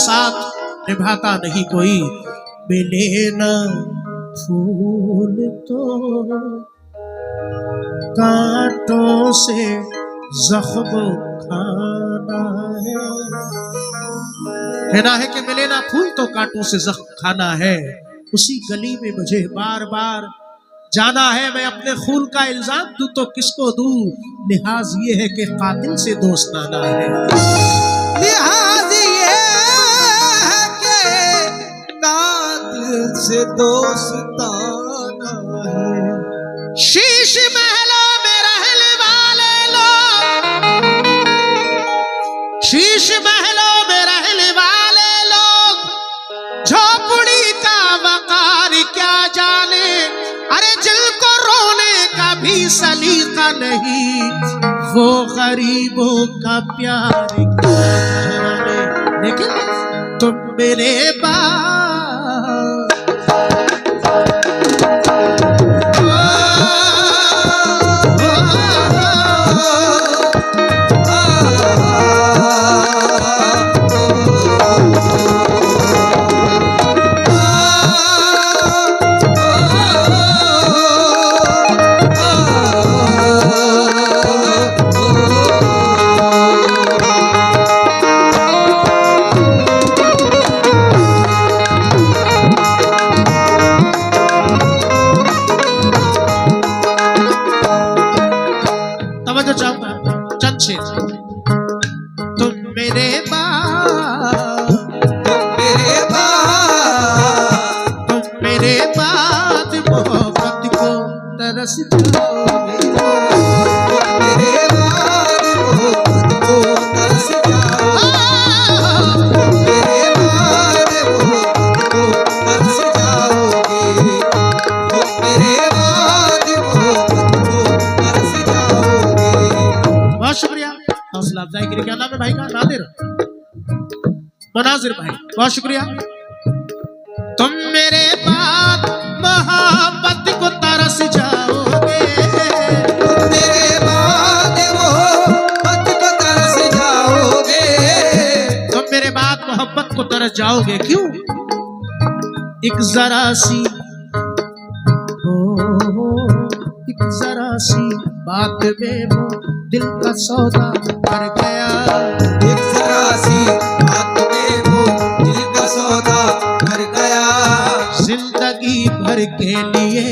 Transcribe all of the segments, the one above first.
साथ निभाता नहीं कोई। मिले न फूल तो कांटों से जख्म खाना है ना, है कि मिले ना फूल तो कांटों से जख्म खाना है। उसी गली में मुझे बार बार जाना है, मैं अपने खून का इल्जाम दूं तो किसको दूं। लिहाज ये है कि कातिल से दोस्ताना है। लिहाज ये है कि कातिल से दोस्ताना है। शीश महलों में रहने वाले लोग, शीश महलों में रहने वाले लोग झोपड़ी का वकार क्या जाने। अरे जिनको रोने का भी सलीका नहीं, वो गरीबों का प्यार क्या जाने। लेकिन तुम मेरे तरस जाओगे, मेरे बाद मोहब्बत को तरस जाओगे, मेरे बाद मोहब्बत को तरस जाओगे, मेरे बाद मोहब्बत को तरस जाओगे। बहुत शुक्रिया हौसला अफजाई के लिए। क्या नाम है भाई का? नादिर, मनाजिर भाई, बहुत शुक्रिया। तुम मेरे बाद मोहब्बत को तरस जाओगे, मेरे बाद मोहब्बत को तरस जाओगे, तुम मेरे बाद मोहब्बत को तरस जाओगे। क्यों? एक जरा सी एक जरा सी बात में वो दिल का सौदा कर गया, एक जरा सी बात में वो दिल का सौदा कर गया, जिंदगी भर के लिए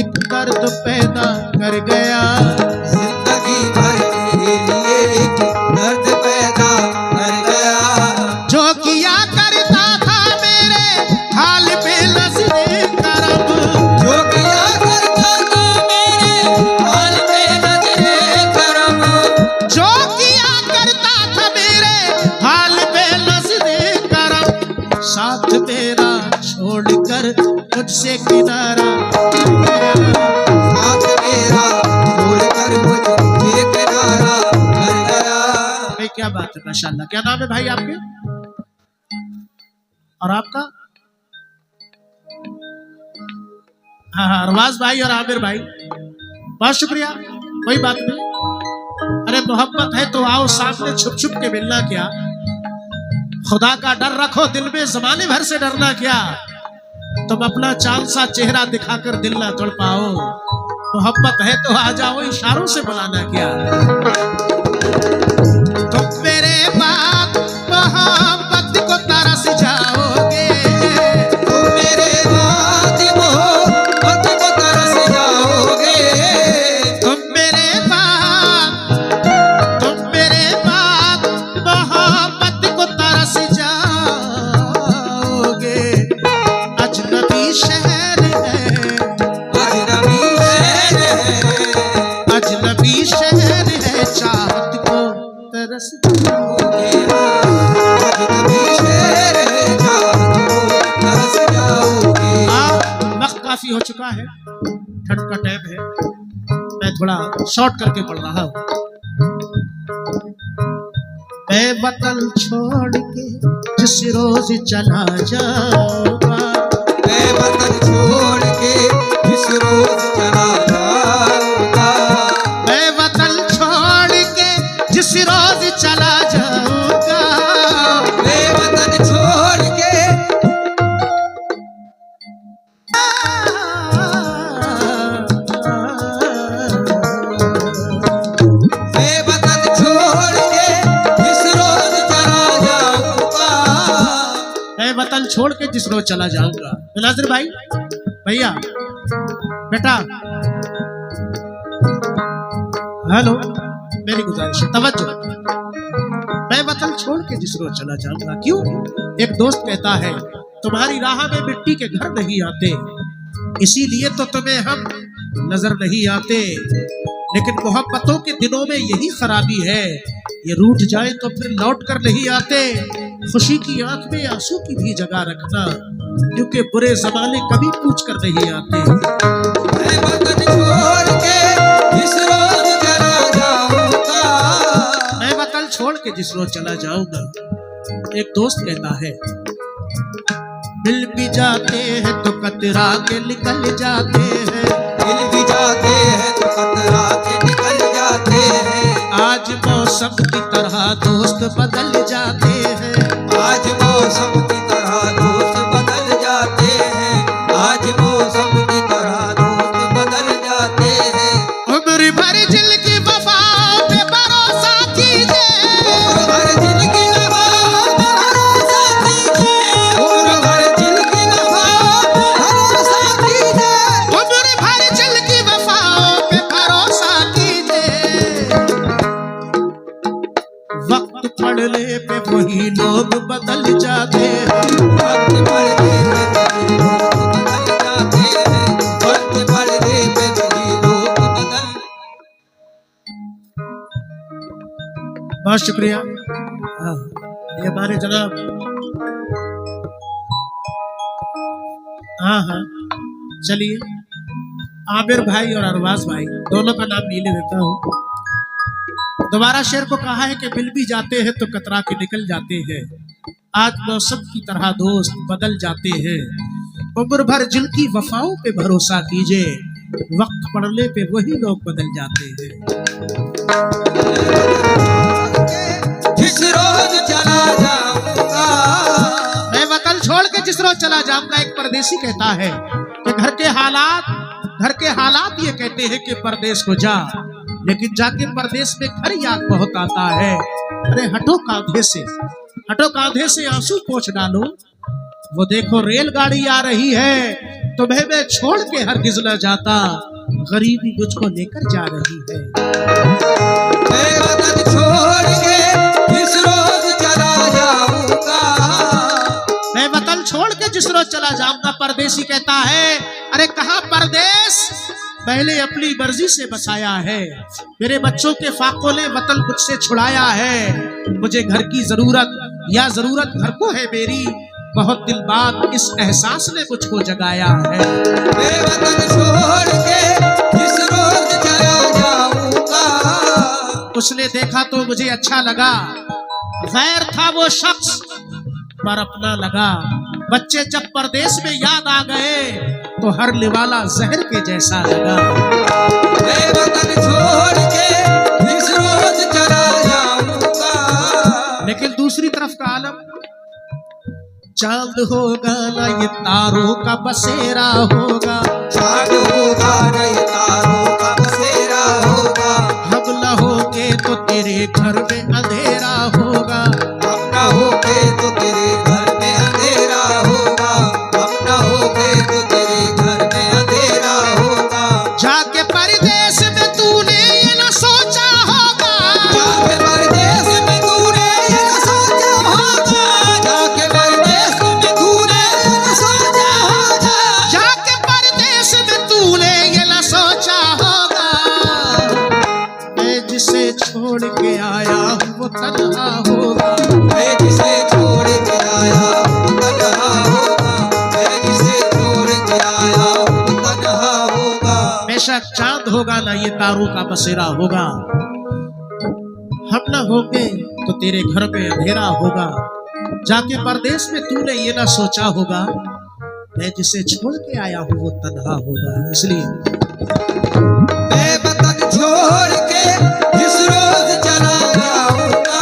एक दर्द पैदा कर गया, जिंदगी भर के लिए एक दर्द पैदा कर गया, जो किया करता था मेरे हाल पे नजरे करम, जो किया करता था मेरे हाल पे नजरे करम, जो किया करता था मेरे हाल पे नजरे करम, साथ मेरा छोड़कर मुझसे किनारा कर गया, साथ मेरा छोड़कर मुझे किनारा कर गया। भाई क्या बात है, माशाल्लाह। क्या नाम है भाई आपके और आपका? हाँ हाँ, अरवाज भाई और आमिर भाई, बहुत शुक्रिया। कोई बात नहीं, अरे मोहब्बत है तो आओ सामने, छुप छुप के मिलना क्या। खुदा का डर रखो दिल में, जमाने भर से डरना क्या। तुम अपना चांद सा चेहरा दिखाकर दिल ना तोड़ पाओ। मोहब्बत है तो आ जाओ, इशारों से बुलाना क्या। तुम मेरे बाद मोहब्बत को तरस जाओगे, तुम मेरे बाद मोहब्बत को तरस जाओगे, तुम मेरे बाद मोहब्बत को तरस जाओगे। अजनबी शहर है, अजनबी शहर है, अजनबी शहर है, चाहत को तरस जाओगे। अजनबी शहर है, चाहत को तरस जाओगे। वक्त काफी हो चुका है, ठंड का टाइम है, मैं थोड़ा शॉर्ट करके पढ़ रहा हूँ। मैं वतन छोड़ के जिस रोज चला जाऊंगा, मैं वतन छोड़ के जिस रोज चला जाऊंगा, मैं वतन छोड़ के जिस रोज चला जाऊंगा, मैं वतन छोड़ मैं वतन छोड़ के जिस रोज चला जाऊंगा। मुनाजिर भाई, भैया, बेटा, हेलो, मेरी गुजारिश है, तवज्जो। मैं वतन छोड़ के जिस रोज चला जाऊंगा। क्यों? एक दोस्त कहता है तुम्हारी राह में मिट्टी के घर नहीं आते, इसीलिए तो तुम्हें हम नजर नहीं आते। लेकिन मोहब्बतों के दिनों में यही खराबी है, ये रूठ जाए तो फिर लौट कर नहीं आते। खुशी की आंख में आंसू की भी जगह रखना, क्योंकि बुरे जमाने कभी पूछ कर नहीं आते। मैं वतन छोड़ के जिस रोज चला जाऊंगा, मैं वतन छोड़ के जिस रोज चला जाऊंगा। एक दोस्त कहता है मिल भी जाते हैं तो कतरा के निकल जाते हैं, मिल भी जाते हैं तो कतरा के निकल जाते हैं। आज मौसम की तरह दोस्त बदल जाते हैं, आज मौसम की तरह दोस्त बदल जाते हैं। आज मौसम की तरह दोस्त बदल जाते हैं। उम्र भर दिल की वफाओं पे भरोसा कीजिए, उम्र भर दिल की वफाओं पे भरोसा कीजिए। उम्र भर दिल की वफाओं पे भरोसा कीजिए। उम्र भर दिल की वफाओं पे भरोसा कीजिए। वक्त पड़ने पे वही लोग बदल जाते हैं, वक्त पड़ने पे वही लोग बदल जाते हैं। वक्त पड़ने पे वही लोग बदल। बहुत शुक्रिया। हाँ, ये हमारे जनाब, हाँ हाँ, चलिए, आमिर भाई और अरबाज भाई दोनों का नाम नीले देता हूँ। दोबारा शेर को कहा है कि मिल भी जाते हैं तो कतरा के निकल जाते हैं। आज मौसम की तरह दोस्त बदल जाते हैं। उम्र भर जिल की वफाओं पे भरोसा कीजिए, वक्त पड़ने पे वही लोग बदल जाते हैं। जिस रोज चला जाऊंगा, मैं वतन छोड़ के जिस रोज चला जाऊंगा। एक परदेसी कहता है कि घर के हालात ये कहते हैं कि परदेश को जा, लेकिन जाके परदेश में घर याद बहुत आता है। अरे हटो कांधे से आंसू पोंछ डालो, वो देखो रेलगाड़ी आ रही है, तुम्हें मैं छोड़ के हरगिज न जाता, गरीबी मुझको लेकर जा रही है। मैं वतन छोड़ के जिस रोज चला जाऊंगा, मैं वतन छोड़ के जिस रोज चला जाऊंगा। परदेसी कहता है अरे कहाँ परदेश, मैंने अपनी मर्जी से बसाया है, मेरे बच्चों के फाकों ने वतन मुझसे छुड़ाया है। मुझे घर की जरूरत या जरूरत घर को है मेरी, बहुत दिल बाद इस एहसास ने मुझको जगाया है। मैं वतन छोड़ के जिस रोज चला जाऊंगा, उसने देखा तो मुझे अच्छा लगा, गैर था वो शख्स पर अपना लगा। बच्चे जब परदेश में याद आ गए तो हर निवाला जहर के जैसा लगा। मैं वतन छोड़ के जिस रोज चला जाऊंगा। लेकिन दूसरी तरफ का आलम, चांद होगा ना ये तारों का बसेरा होगा, चांद होगा न ये तारों का बसेरा होगा। हम न होगे तो तेरे घर में अंधेरा होगा, हम न होगे तो तेरे घर में अंधेरा होगा। हम न होगे तो तेरे घर में अंधेरा होगा। जाके परदेश में तूने ये न सोचा होगा, जाके परदेश में तूने ये न सोचा होगा। जाके परदेश में तूने ये न सोचा होगा। जाके परदेश में तूने ये न सोचा होगा। मैं जिसे छोड़ के आया हूँ वो तन्हा होगा, मैं जिसे छोड़ के आया हूँ तन्हा होगा। मैं जिसे छोड़ के आया हूँ तन्हा होगा। बेशक चांद होगा ना ये तारों का बसेरा होगा, हम न होंगे तो तेरे घर में अंधेरा होगा। जाके परदेश में तूने ये ना सोचा होगा, मैं जिसे छोड़ के आया हूँ वो तन्हा होगा। इसलिए मैं वतन छोड़ के जिस रोज चला जाऊंगा।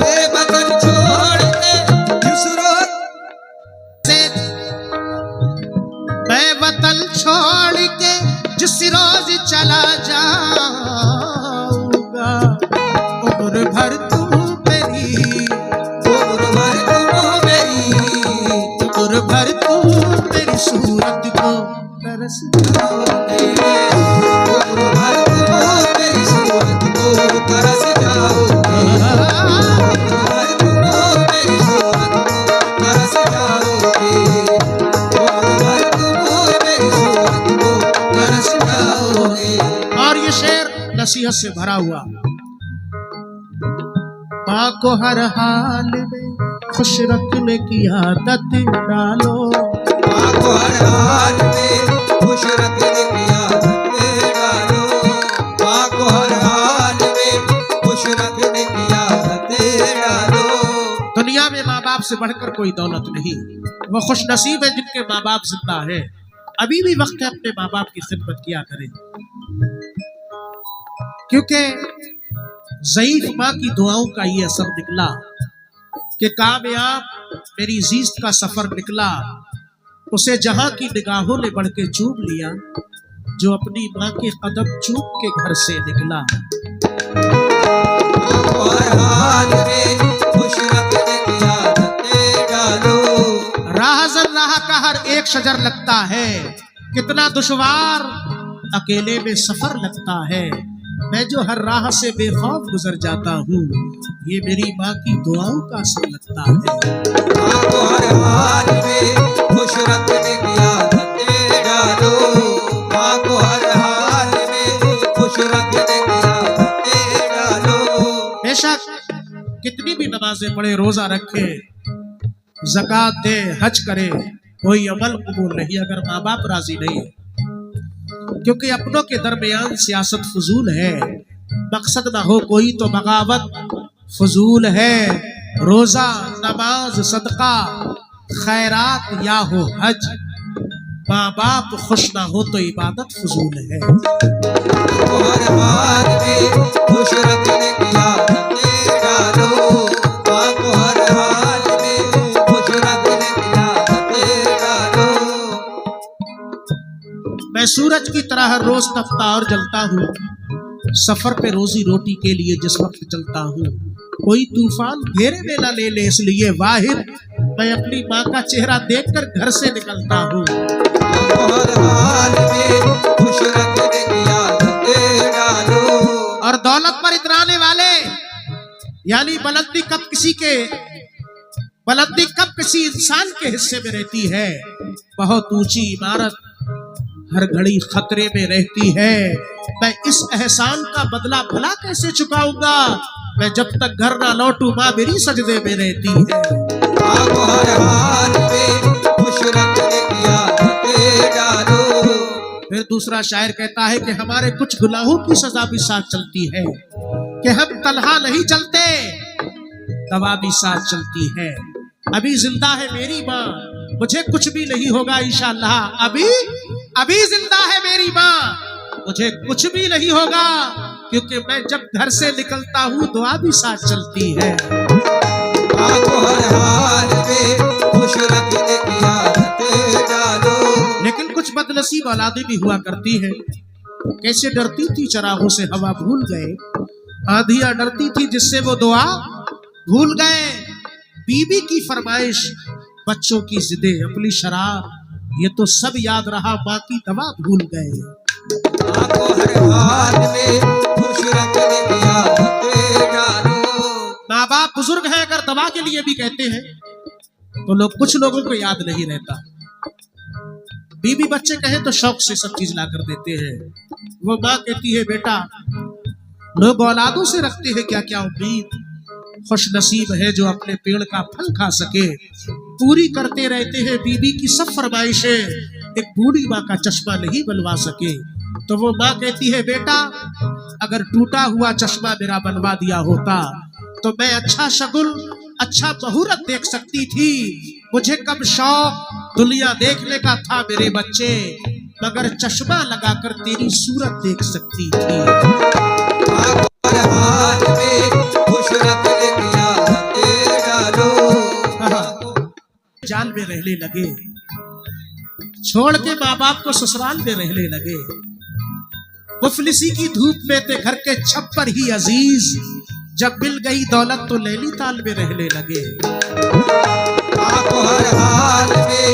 मैं वतन छोड़ के जिस रोज मैं वतन छोड़ के जिस रोज चला जाऊंगा। उम्र भर तू मेरी, उम्र भर तुम मेरी, और भर तुम मेरी सूरत को तरस जाओगे, और भर तुम मेरी सूरत को तरस जाओगे, और तुम मेरी सूरत को तरस जाओगे, और भर तुम मेरी सूरत को तरस जाओगे। और ये शेर नसीहत से भरा हुआ। माँ को हर हाल में खुश रखने की आदत डालो, माँ को हर हाल में खुश रखने की आदत डालो, माँ को हर हाल में खुश रखने की आदत डालो। दुनिया में माँ बाप से बढ़कर कोई दौलत नहीं। वो खुश नसीब है जिनके माँ बाप जिंदा है। अभी भी वक्त है अपने माँ बाप की खिदमत किया करें, क्योंकि ज़ईफ माँ की दुआओं का ये असर निकला कि कामयाब मेरी जीस्त का सफर निकला। उसे जहां की निगाहों ने बढ़ के चूम लिया, जो अपनी माँ के कदम चूम के घर से निकला। माँ को हर हाल में खुश रखने की आदत डालो। राह राह का हर एक शजर लगता है, कितना दुश्वार अकेले में सफर लगता है। मैं जो हर राह से बेखौफ गुजर जाता हूँ, ये मेरी माँ की दुआओं का असर लगता है। माँ को हर हाल में खुश रखने की आदत डालो, माँ को हर हाल में खुश रखने की आदत डालो। बेशक कितनी भी नमाजें पढ़े, रोजा रखे, ज़कात दे, हज करे, कोई अमल कबूल नहीं अगर माँ बाप राजी नहीं है। क्योंकि अपनों के दरमियान सियासत फजूल है, मकसद ना हो कोई तो बगावत फजूल है। रोजा, नमाज, सदका, खैरात या हो हज, माँ बाप खुश ना हो तो इबादत फजूल है। माँ को हर हाल में खुश रखने की आदत डालो, माँ को हर हाल में खुश रखने की आदत डालो। मैं सूरज की तरह रोज तपता और जलता हूँ, सफर पे रोजी रोटी के लिए जिस वक्त चलता हूँ। कोई तूफान घेरे में न ले ले, इसलिए वाहिद मैं अपनी माँ का चेहरा देखकर घर से निकलता हूँ। माँ को हर हाल में खुश रखने की आदत डालो। और दौलत पर इतराने वाले, यानी बुलंदी कब किसी इंसान के हिस्से में रहती है। बहुत ऊंची इमारत हर घड़ी खतरे में रहती है। मैं इस एहसान का बदला भला कैसे चुकाऊंगा, मैं जब तक घर ना लौटूं माँ मेरी सजदे में रहती है। माँ को हर हाल में खुश रखने की आदत डालो। फिर दूसरा शायर कहता है कि हमारे कुछ गुनाहों की सजा भी साथ चलती है, कि हम तन्हा नहीं चलते, दवा भी साथ चलती है। अभी जिंदा है मेरी माँ, मुझे कुछ भी नहीं होगा इंशाअल्लाह। अभी जिंदा है मेरी माँ, मुझे कुछ भी नहीं होगा, क्योंकि मैं जब घर से निकलता हूँ दुआ भी साथ चलती है। माँ को हर हाल में खुश रखने की आदत डालो। लेकिन कुछ बदनसीब औलादें भी हुआ करती है। कैसे डरती थी चरागों से हवा भूल गए, आंधियां डरती थी जिससे वो दुआ भूल गए। बीबी की फरमाइश, बच्चों की जिदें, अपनी शराब, ये तो सब याद रहा, माँ की दवा भूल गए। माँ को हर हाल में खुश रखने की आदत डालो। माँ बाप बुजुर्ग हैं, अगर दवा के लिए भी कहते हैं तो कुछ लोगों को याद नहीं रहता। बीबी बच्चे कहे तो शौक से सब चीज ला कर देते हैं। वो माँ कहती है बेटा, लोग औलादों से रखते हैं क्या क्या उम्मीद, खुश नसीब है जो अपने पेड़ का फल खा सके। पूरी करते रहते हैं बीबी की सब फरमाइशें, एक बूढ़ी माँ का चश्मा नहीं बनवा सके। तो वो माँ कहती है बेटा, अगर टूटा हुआ चश्मा मेरा बनवा दिया होता तो मैं अच्छा शगुल, अच्छा मुहूर्त देख सकती थी। मुझे कब शौक दुनिया देखने का था मेरे बच्चे, मगर चश्मा लगाकर तेरी सूरत देख सकती थी। माँ को हर हाल में खुश रखने की आदत डालो। जाल में रहने लगे, छोड़ के माँ बाप को ससुराल में रहने लगे। मुफलिसी की धूप में थे घर के छप्पर ही अजीज, जब मिल गई दौलत तो नैनीताल में रहने लगे। माँ को हर हाल में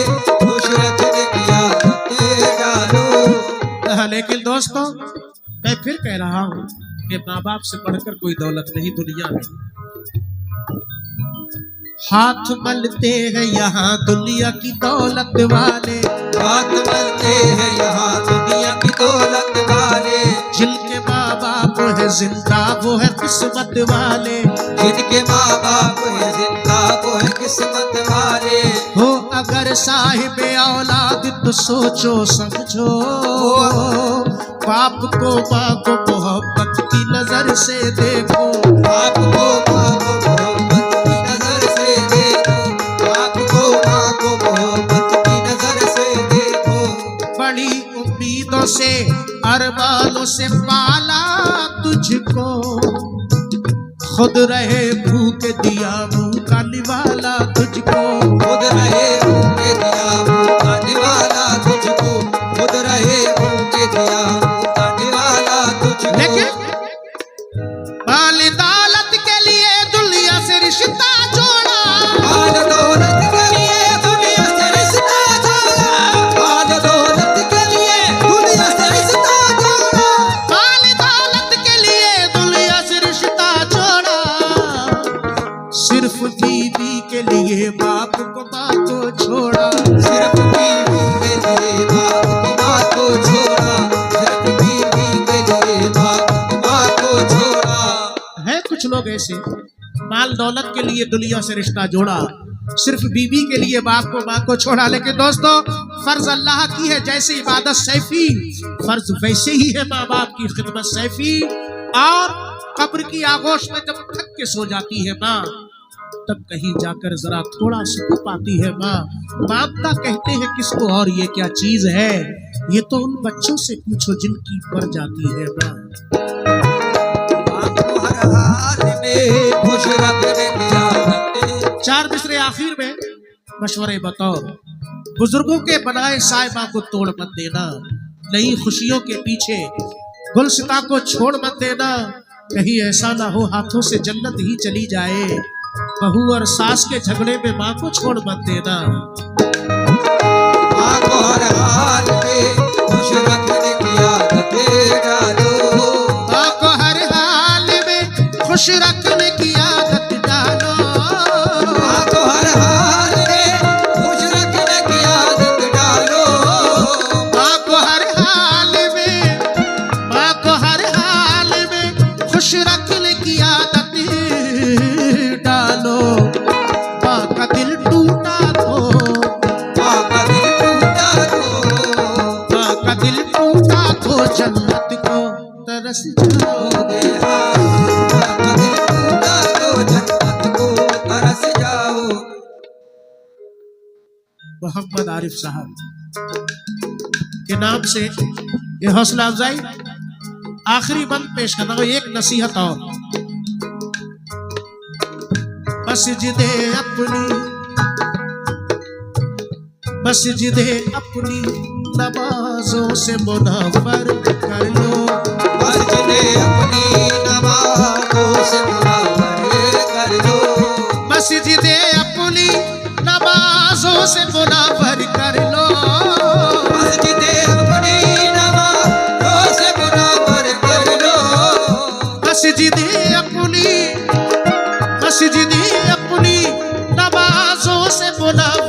दोस्तों, मैं फिर कह रहा हूं कि माँ बाप से बढ़कर कोई दौलत नहीं दुनिया में। हाथ मलते हैं यहाँ दुनिया की दौलत वाले, हाथ मलते हैं यहाँ दुनिया की दौलत वाले, जिनके माँ बाप है जिंदा वो है किस्मत वाले, जिनके माँ बाप है जिंदा वो है किस्मत वाले। हो अगर साहिब औलाद तो सोचो समझो, बाप को माँ को मोहब्बत की नजर से देखो, आपको माँ को मोहब्बत की नजर से देखो, आपको माँ को मोहब्बत की नजर से देखो। बड़ी उम्मीदों से अरमानों से पाला तुझको, खुद रहे भूख दिया भूखा निवाला तुझको, खुद रहे भूखे दिया भूखा निवाला तुझको, खुद रहे भूखे दिया भूखा निवाला तुझको। लेकिन माल दौलत के लिए दुनिया से रिश्ता जोड़ा, माल दौलत के लिए दुनिया से रिश्ता जोड़ा, माल दौलत के लिए दुनिया से रिश्ता जोड़ा, माल दौलत के लिए दुनिया से रिश्ता जोड़ा, सिर्फ बीवी के लिए बाप को माँ को छोड़ा, सिर्फ बीवी के लिए बाप की माँ को छोड़ा, सिर्फ बीवी के लिए बाप की माँ को छोड़ा। है कुछ लोग ऐसे, माल दौलत के लिए दुनिया से रिश्ता जोड़ा, सिर्फ बीवी के लिए बाप को माँ को छोड़ा। लेकिन दोस्तों, फर्ज अल्लाह की है जैसे इबादत सैफी, फर्ज वैसे ही है माँ बाप की खिदमत सैफी। और कब्र की आगोश में जब थक के सो जाती है माँ, तब कहीं जाकर जरा थोड़ा सुकून पाती है माँ। बाप का कहते हैं किसको और ये क्या चीज है, ये तो उन बच्चों से पूछो जिनकी पर जाती है माँ। आपको हर हाल में खुश रखने की आदत, चार मिसरे आखिर में मशवरे बतौर, बुजुर्गों के बनाए साहिबा को तोड़ मत देना, नई खुशियों के पीछे गुलसिता को छोड़ मत देना, कहीं ऐसा ना हो हाथों से जन्नत ही चली जाए, बहू और सास के झगड़े में माँ को छोड़ मत देना। आपको हर हाल में खुश रखने की आदत डालो, माँ को हर हाल में खुश रखने की आदत डालो, आपको हर हाल में खुश रखने की आदत डालो, माँ को हर हाल में, माँ को हर हाल में खुश रखने की आदत डालो। माँ का दिल टूटा तो, माँ का दिल टूटा तो, माँ का दिल टूटा तो जन्नत को तरस जाओगे। माँ का दिल टूटा तो जन्नत को तरस जाओ। मोहम्मद आरिफ साहब के नाम से ये हौसला अफजाई आखिरी बंद पेश करना हो, एक नसीहत और। मस्जिदे अपनी, मस्जिदे अपनी नमाजों से मुनव्वर कर लो, मस्जिदे अपनी नमाज़ों से मुनव्वर कर लो, मस्जिदे अपनी नमाजों से मुनव्वर कर लो, मस्जिदे अपनी नमाज़ों से मुनव्वर कर लो, मस्जिदे अपनी, मस्जिदे अपनी नमाजों से मुनव्वर